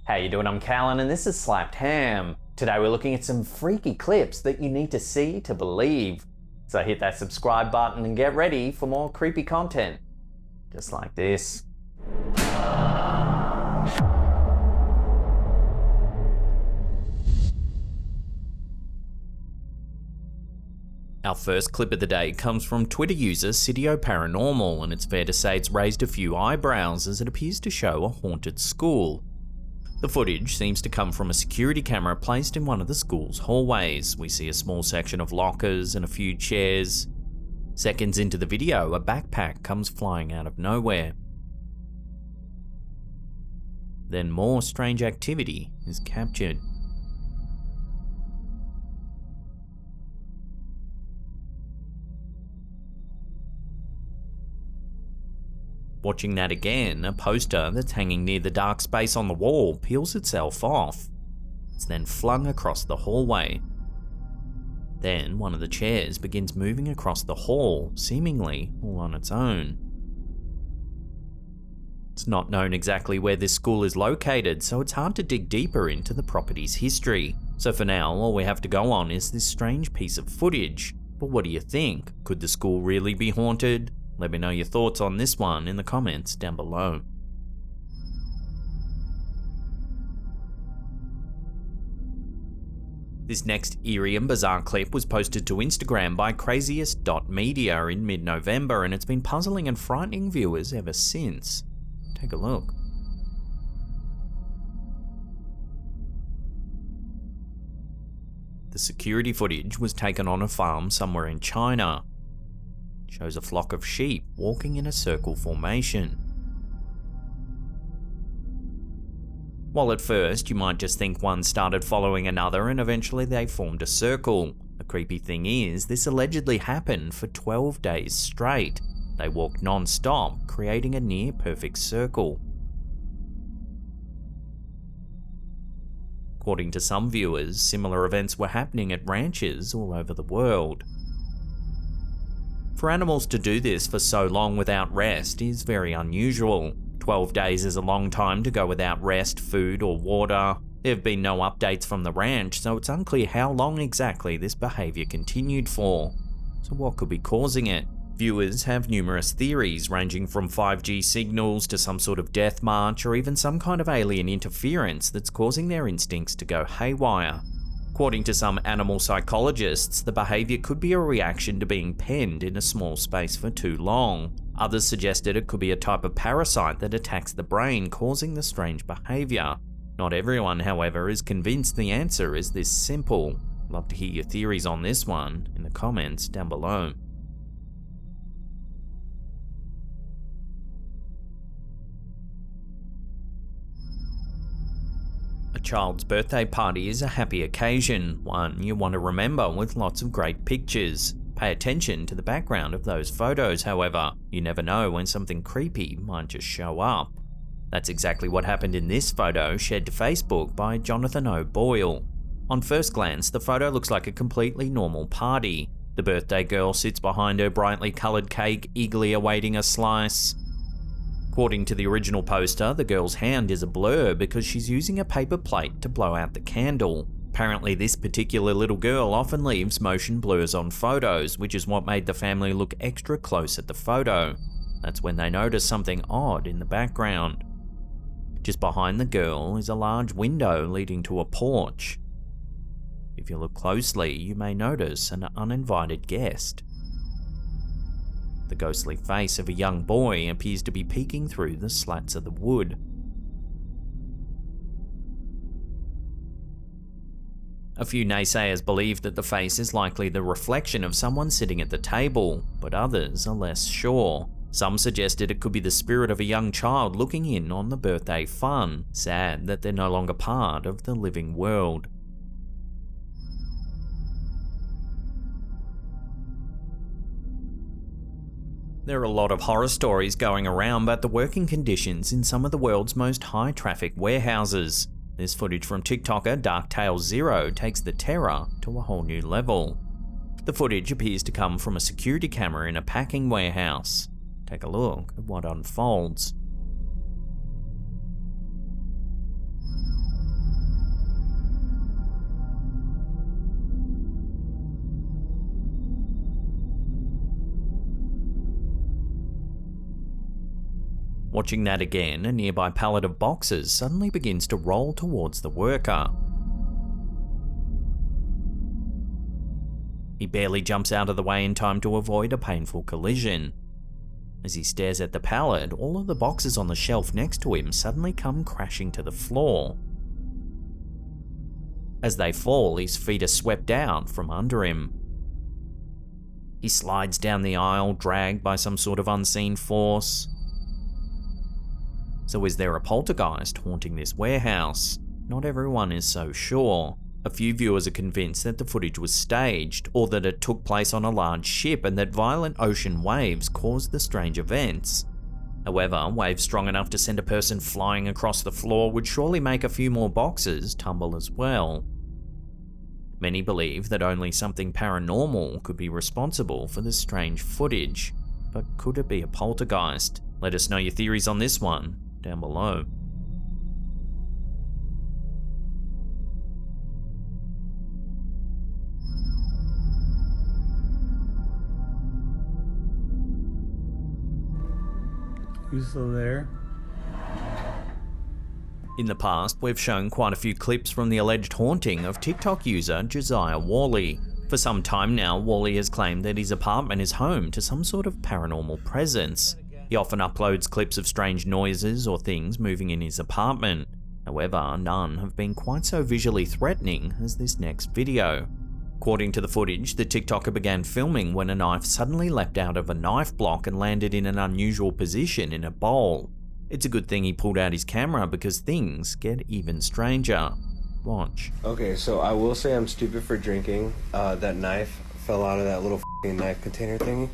How you doing? I'm Callan and this is Slapped Ham. Today we're looking at some freaky clips that you need to see to believe. So hit that subscribe button and get ready for more creepy content. Just like this. Our first clip of the day comes from Twitter user Paranormal, and it's fair to say it's raised a few eyebrows as it appears to show a haunted school. The footage seems to come from a security camera placed in one of the school's hallways. We see a small section of lockers and a few chairs. Seconds into the video, a backpack comes flying out of nowhere. Then more strange activity is captured. Watching that again, a poster that's hanging near the dark space on the wall peels itself off. It's then flung across the hallway. Then one of the chairs begins moving across the hall, seemingly all on its own. It's not known exactly where this school is located, so it's hard to dig deeper into the property's history. So for now, all we have to go on is this strange piece of footage. But what do you think? Could the school really be haunted? Let me know your thoughts on this one in the comments down below. This next eerie and bizarre clip was posted to Instagram by craziest.media in mid-November, and it's been puzzling and frightening viewers ever since. Take a look. The security footage was taken on a farm somewhere in China. It shows a flock of sheep walking in a circle formation. While at first you might just think one started following another and eventually they formed a circle. The creepy thing is, this allegedly happened for 12 days straight. They walked non-stop, creating a near-perfect circle. According to some viewers, similar events were happening at ranches all over the world. For animals to do this for so long without rest is very unusual. 12 days is a long time to go without rest, food, or water. There have been no updates from the ranch, so it's unclear how long exactly this behaviour continued for. So what could be causing it? Viewers have numerous theories, ranging from 5G signals to some sort of death march, or even some kind of alien interference that's causing their instincts to go haywire. According to some animal psychologists, the behaviour could be a reaction to being penned in a small space for too long. Others suggested it could be a type of parasite that attacks the brain, causing the strange behaviour. Not everyone, however, is convinced the answer is this simple. Love to hear your theories on this one in the comments down below. A child's birthday party is a happy occasion, one you want to remember with lots of great pictures. Pay attention to the background of those photos, however. You never know when something creepy might just show up. That's exactly what happened in this photo shared to Facebook by Jonathan O'Boyle. On first glance, the photo looks like a completely normal party. The birthday girl sits behind her brightly coloured cake, eagerly awaiting a slice. According to the original poster, the girl's hand is a blur because she's using a paper plate to blow out the candle. Apparently this particular little girl often leaves motion blurs on photos, which is what made the family look extra close at the photo. That's when they notice something odd in the background. Just behind the girl is a large window leading to a porch. If you look closely, you may notice an uninvited guest. The ghostly face of a young boy appears to be peeking through the slats of the wood. A few naysayers believe that the face is likely the reflection of someone sitting at the table, but others are less sure. Some suggested it could be the spirit of a young child looking in on the birthday fun, sad that they're no longer part of the living world. There are a lot of horror stories going around about the working conditions in some of the world's most high-traffic warehouses. This footage from TikToker DarkTale0 takes the terror to a whole new level. The footage appears to come from a security camera in a packing warehouse. Take a look at what unfolds. Watching that again, a nearby pallet of boxes suddenly begins to roll towards the worker. He barely jumps out of the way in time to avoid a painful collision. As he stares at the pallet, all of the boxes on the shelf next to him suddenly come crashing to the floor. As they fall, his feet are swept out from under him. He slides down the aisle, dragged by some sort of unseen force. So is there a poltergeist haunting this warehouse? Not everyone is so sure. A few viewers are convinced that the footage was staged, or that it took place on a large ship and that violent ocean waves caused the strange events. However, waves strong enough to send a person flying across the floor would surely make a few more boxes tumble as well. Many believe that only something paranormal could be responsible for this strange footage, but could it be a poltergeist? Let us know your theories on this one down below. You still there? In the past, we've shown quite a few clips from the alleged haunting of TikTok user Josiah Worley. For some time now, Worley has claimed that his apartment is home to some sort of paranormal presence. He often uploads clips of strange noises or things moving in his apartment. However, none have been quite so visually threatening as this next video. According to the footage, the TikToker began filming when a knife suddenly leapt out of a knife block and landed in an unusual position in a bowl. It's a good thing he pulled out his camera because things get even stranger. Watch. Okay, so I will say I'm stupid for drinking. That knife fell out of that little f***ing knife container thingy.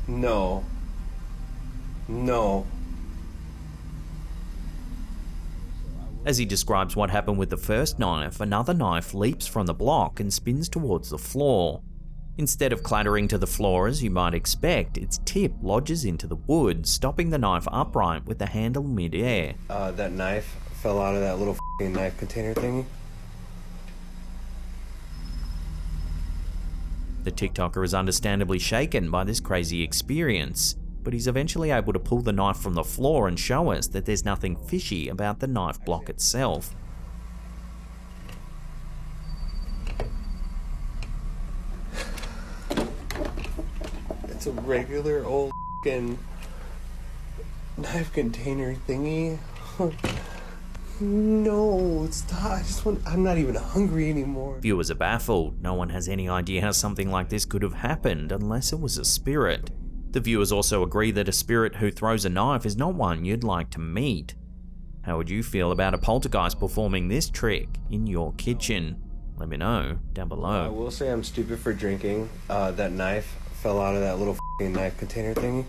No. As he describes what happened with the first knife, another knife leaps from the block and spins towards the floor. Instead of clattering to the floor as you might expect, its tip lodges into the wood, stopping the knife upright with the handle mid-air. That knife fell out of that little f***ing knife container thingy. The TikToker is understandably shaken by this crazy experience, but he's eventually able to pull the knife from the floor and show us that there's nothing fishy about the knife block itself. It's a regular old f***ing knife container thingy. No, stop. I'm not even hungry anymore. Viewers are baffled. No one has any idea how something like this could have happened unless it was a spirit. The viewers also agree that a spirit who throws a knife is not one you'd like to meet. How would you feel about a poltergeist performing this trick in your kitchen? Let me know down below. I will say I'm stupid for drinking. That knife fell out of that little f***ing knife container thingy.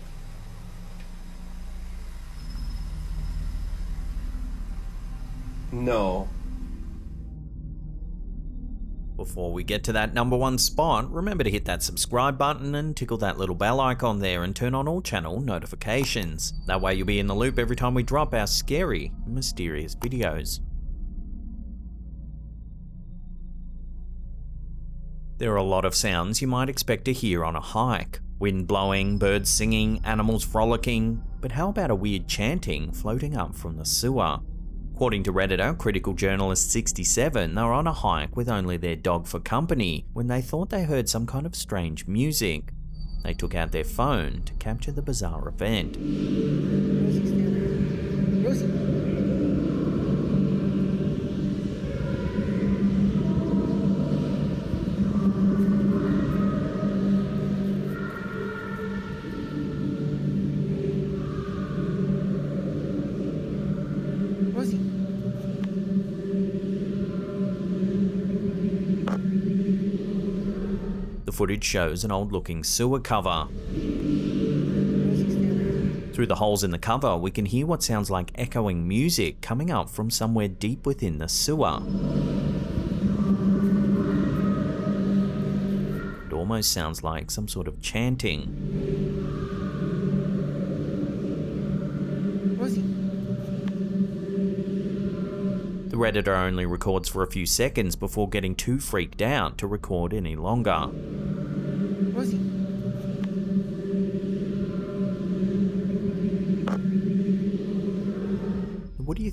No. Before we get to that #1 spot, remember to hit that subscribe button and tickle that little bell icon there and turn on all channel notifications. That way you'll be in the loop every time we drop our scary and mysterious videos. There are a lot of sounds you might expect to hear on a hike. Wind blowing, birds singing, animals frolicking, but how about a weird chanting floating up from the sewer? According to Redditor, Critical Journalist 67, they were on a hike with only their dog for company when they thought they heard some kind of strange music. They took out their phone to capture the bizarre event. The footage shows an old-looking sewer cover. Through the holes in the cover, we can hear what sounds like echoing music coming up from somewhere deep within the sewer. It almost sounds like some sort of chanting. The Redditor only records for a few seconds before getting too freaked out to record any longer.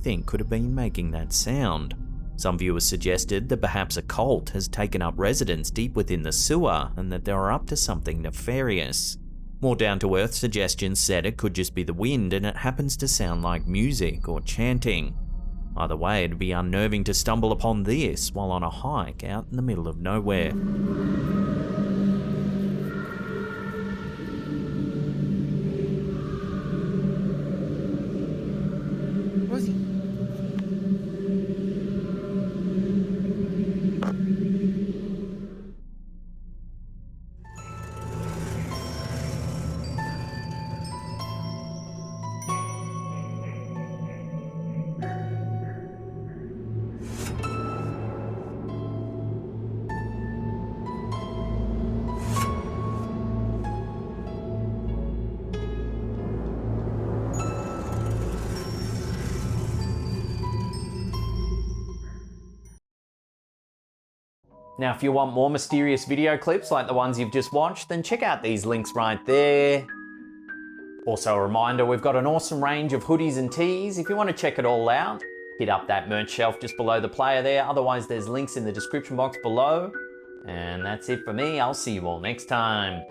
think could have been making that sound. Some viewers suggested that perhaps a cult has taken up residence deep within the sewer and that they are up to something nefarious. More down-to-earth suggestions said it could just be the wind and it happens to sound like music or chanting. Either way, it'd be unnerving to stumble upon this while on a hike out in the middle of nowhere. Rosie. Now, if you want more mysterious video clips like the ones you've just watched, then check out these links right there. Also a reminder, we've got an awesome range of hoodies and tees. If you want to check it all out, hit up that merch shelf just below the player there. Otherwise, there's links in the description box below. And that's it for me. I'll see you all next time.